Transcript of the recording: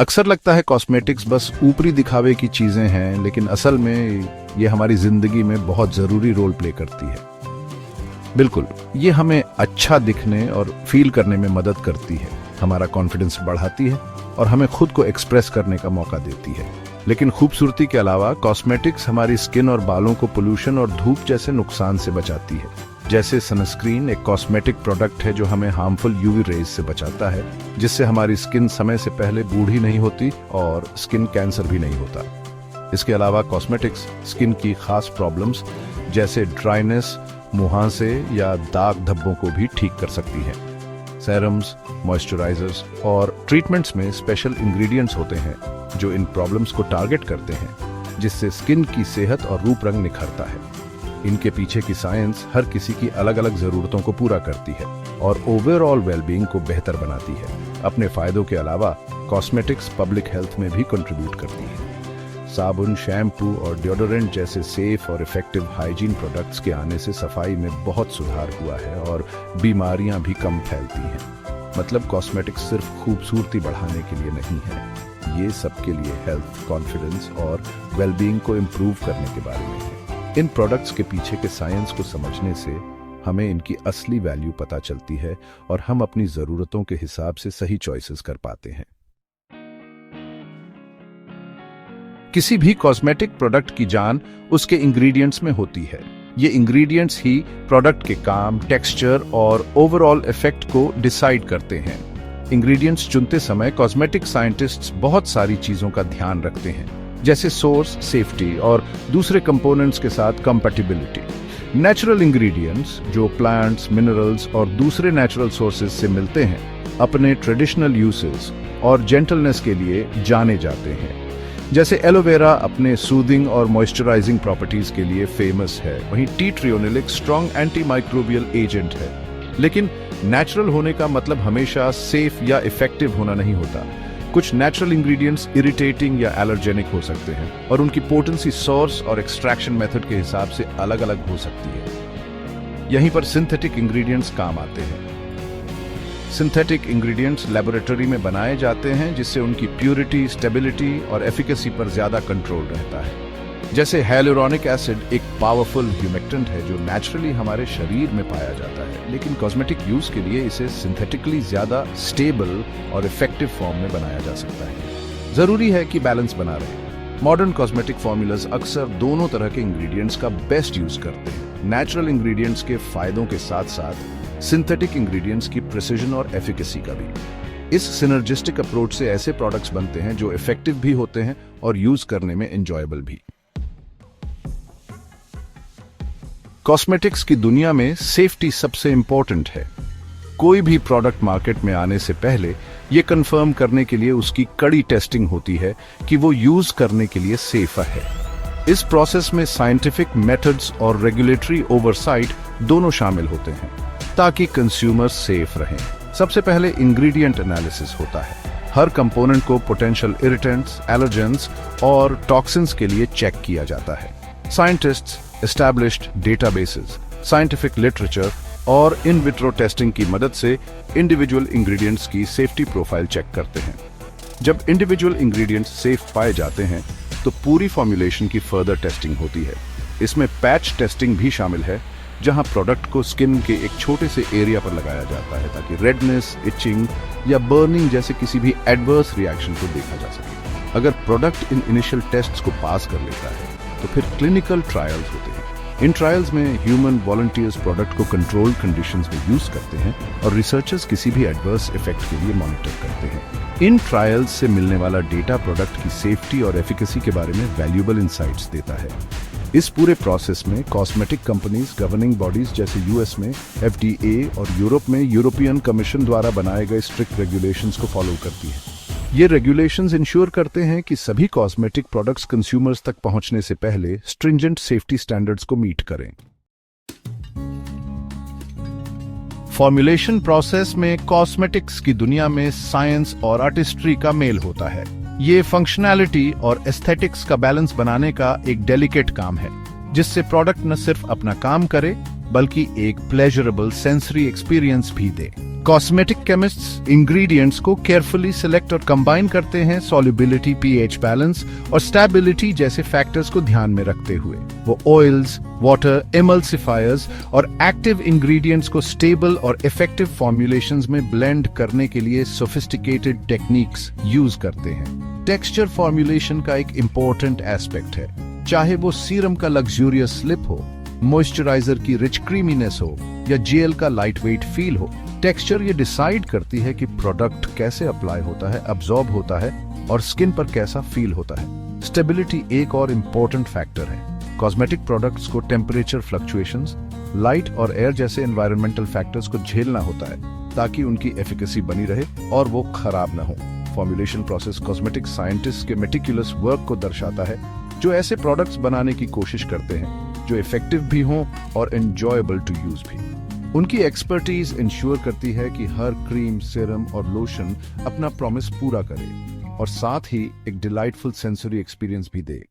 अक्सर लगता है कॉस्मेटिक्स बस ऊपरी दिखावे की चीजें हैं, लेकिन असल में ये हमारी जिंदगी में बहुत जरूरी रोल प्ले करती है। बिल्कुल, ये हमें अच्छा दिखने और फील करने में मदद करती है, हमारा कॉन्फिडेंस बढ़ाती है और हमें खुद को एक्सप्रेस करने का मौका देती है। लेकिन खूबसूरती के अलावा कॉस्मेटिक्स हमारी स्किन और बालों को पोल्यूशन और धूप जैसे नुकसान से बचाती है। जैसे सनस्क्रीन एक कॉस्मेटिक प्रोडक्ट है जो हमें हार्मफुल यूवी रेज से बचाता है, जिससे हमारी स्किन समय से पहले बूढ़ी नहीं होती और स्किन कैंसर भी नहीं होता। इसके अलावा कॉस्मेटिक्स स्किन की खास प्रॉब्लम्स जैसे ड्राइनेस, मुहांसे या दाग धब्बों को भी ठीक कर सकती हैं। सेरम्स, मॉइस्चराइजर्स और ट्रीटमेंट्स में स्पेशल इंग्रेडिएंट्स होते हैं जो इन प्रॉब्लम्स को टारगेट करते हैं, जिससे स्किन की सेहत और रूप रंग निखरता है। इनके पीछे की साइंस हर किसी की अलग अलग जरूरतों को पूरा करती है और ओवरऑल वेलबींग को बेहतर बनाती है। अपने फायदों के अलावा कॉस्मेटिक्स पब्लिक हेल्थ में भी कंट्रीब्यूट करती है। साबुन, शैम्पू और डिओडोरेंट जैसे सेफ और इफेक्टिव हाइजीन प्रोडक्ट्स के आने से सफाई में बहुत सुधार हुआ है और बीमारियां भी कम फैलती हैं। मतलब कॉस्मेटिक्स सिर्फ खूबसूरती बढ़ाने के लिए नहीं है, ये सबके लिए हेल्थ, कॉन्फिडेंस और वेलबींग को इम्प्रूव करने के बारे में है। इन प्रोडक्ट्स के पीछे के साइंस को समझने से हमें इनकी असली वैल्यू पता चलती है और हम अपनी जरूरतों के हिसाब से सही चॉइसेस कर पाते हैं। किसी भी कॉस्मेटिक प्रोडक्ट की जान उसके इंग्रेडिएंट्स में होती है। ये इंग्रेडिएंट्स ही प्रोडक्ट के काम, टेक्सचर और ओवरऑल इफेक्ट को डिसाइड करते हैं। इंग्रेडिएंट्स चुनते समय कॉस्मेटिक साइंटिस्ट्स बहुत सारी चीजों का ध्यान रखते हैं, जैसे सोर्स, सेफ्टी और दूसरे कंपोनेंट्स के साथ कंपैटिबिलिटी। नेचुरल इंग्रेडिएंट्स जो प्लांट्स, मिनरल्स और दूसरे नेचुरल सोर्सेज से मिलते हैं, अपने ट्रेडिशनल यूसेस और जेंटलनेस के लिए जाने जाते हैं। जैसे एलोवेरा अपने सूदिंग और मॉइस्चराइजिंग प्रॉपर्टीज के लिए फेमस है, वहीं टी ट्री एक स्ट्रॉन्ग एंटी माइक्रोबियल एजेंट है। लेकिन नेचुरल होने का मतलब हमेशा सेफ या इफेक्टिव होना नहीं होता। कुछ नेचुरल इंग्रेडिएंट्स इरिटेटिंग या एलर्जेनिक हो सकते हैं और उनकी पोटेंसी सोर्स और एक्सट्रैक्शन मेथड के हिसाब से अलग अलग हो सकती है। यहीं पर सिंथेटिक इंग्रेडिएंट्स काम आते हैं। सिंथेटिक इंग्रेडिएंट्स लेबोरेटरी में बनाए जाते हैं, जिससे उनकी प्यूरिटी, स्टेबिलिटी और एफिकेसी पर ज्यादा कंट्रोल रहता है। जैसे हाइलुरोनिक एसिड एक पावरफुल ह्यूमेक्टेंट है जो नेचुरली हमारे शरीर में पाया जाता है, लेकिन कॉस्मेटिक यूज के लिए इसे सिंथेटिकली ज्यादा स्टेबल और इफेक्टिव फॉर्म में बनाया जा सकता है। जरूरी है कि बैलेंस बना रहे। मॉडर्न कॉस्मेटिक फॉर्मूलाज अक्सर दोनों तरह के इंग्रेडिएंट्स का बेस्ट यूज करते हैं। नेचुरल इंग्रेडिएंट्स के फायदों के साथ साथ सिंथेटिक इंग्रेडिएंट्स की प्रिसीजन और एफिकेसी का भी। इस सिनर्जिस्टिक अप्रोच से ऐसे प्रोडक्ट्स बनते हैं जो इफेक्टिव भी होते हैं और यूज करने में एंजॉयबल भी। कॉस्मेटिक्स की दुनिया में सेफ्टी सबसे इंपॉर्टेंट है। कोई भी प्रोडक्ट मार्केट में आने से पहले यह कंफर्म करने के लिए उसकी कड़ी टेस्टिंग होती है कि वो यूज करने के लिए सेफ है। इस प्रोसेस में साइंटिफिक मेथड्स और रेगुलेटरी ओवरसाइट दोनों शामिल होते हैं ताकि कंज्यूमर्स सेफ रहें। सबसे पहले इंग्रेडिएंट एनालिसिस होता है। हर कंपोनेंट को पोटेंशियल इरिटेंट्स, एलर्जेंस और टॉक्सिन्स के लिए चेक किया जाता है। Scientists established databases, scientific literature और इन विट्रो टेस्टिंग की मदद से इंडिविजुअल इंग्रेडिएंट्स की सेफ्टी प्रोफाइल चेक करते हैं। जब इंडिविजुअल इंग्रेडिएंट्स सेफ पाए जाते हैं तो पूरी फॉर्मुलेशन की फर्दर टेस्टिंग होती है। इसमें पैच टेस्टिंग भी शामिल है, जहां प्रोडक्ट को स्किन के एक छोटे से एरिया पर लगाया जाता है ताकि रेडनेस, इचिंग या बर्निंग जैसे किसी भी एडवर्स रिएक्शन को देखा जा सके। अगर प्रोडक्ट इन इनिशियल टेस्ट्स को पास कर लेता है तो फिर क्लिनिकल ट्रायल्स होते हैं। इन ट्रायल्स में ह्यूमन वॉलंटियर्स प्रोडक्ट को कंट्रोल्ड कंडीशंस में यूज करते हैं और रिसर्चर्स किसी भी एडवर्स इफेक्ट के लिए मॉनिटर करते हैं। इन ट्रायल्स से मिलने वाला डेटा प्रोडक्ट की सेफ्टी और एफिकेसी के बारे में वैल्यूएबल इंसाइट्स देता है। इस पूरे प्रोसेस में कॉस्मेटिक कंपनीज गवर्निंग बॉडीज जैसे यूएस में एफडीए और यूरोप में यूरोपियन कमीशन द्वारा बनाए गए स्ट्रिक्ट रेगुलेशंस को फॉलो करती है। ये रेगुलेशंस इंश्योर करते हैं कि सभी कॉस्मेटिक प्रोडक्ट्स कंज्यूमर्स तक पहुंचने से पहले स्ट्रिंजेंट सेफ्टी स्टैंडर्ड्स को मीट करें। फॉर्मुलेशन प्रोसेस में कॉस्मेटिक्स की दुनिया में साइंस और आर्टिस्ट्री का मेल होता है। ये फंक्शनैलिटी और एस्थेटिक्स का बैलेंस बनाने का एक डेलिकेट काम है, जिससे प्रोडक्ट न सिर्फ अपना काम करे बल्कि एक प्लेजरेबल सेंसरी एक्सपीरियंस भी दे। कॉस्मेटिक केमिस्ट्स इंग्रेडिएंट्स को केयरफुली सिलेक्ट और कंबाइन करते हैं सॉल्युबिलिटी, पीएच बैलेंस और स्टेबिलिटी जैसे फैक्टर्स को ध्यान में रखते हुए। वो ऑयल्स, वाटर, एमल्सिफायर्स और एक्टिव इंग्रेडिएंट्स को स्टेबल और इफेक्टिव फॉर्मुलेशंस में ब्लेंड करने के लिए सोफिस्टिकेटेड टेक्निक्स यूज करते हैं। टेक्सचर फॉर्मुलेशन का एक इंपॉर्टेंट एस्पेक्ट है, चाहे वो सीरम का लग्जूरियस स्लिप हो, मॉइस्चराइजर की रिच क्रीमीनेस हो या जेल का लाइटवेट फील हो। टेक्सचर ये डिसाइड करती है कि प्रोडक्ट कैसे अप्लाई होता है, अब्सॉर्ब होता है और स्किन पर कैसा फील होता है। स्टेबिलिटी एक और इम्पोर्टेंट फैक्टर है। कॉस्मेटिक प्रोडक्ट्स को टेम्परेचर फ्लक्चुएशंस, लाइट और एयर जैसे एनवायरमेंटल फैक्टर्स को झेलना होता है ताकि उनकी एफिकेसी बनी रहे और वो खराब ना हो। फॉर्मुलेशन प्रोसेस कॉस्मेटिक साइंटिस्ट के मेटिकुलस वर्क को दर्शाता है, जो ऐसे प्रोडक्ट्स बनाने की कोशिश करते हैं जो इफेक्टिव भी हों और एंजॉयबल टू यूज भी। उनकी एक्सपर्टीज इंश्योर करती है कि हर क्रीम, सीरम और लोशन अपना प्रॉमिस पूरा करे और साथ ही एक डिलाइटफुल सेंसरी एक्सपीरियंस भी दे।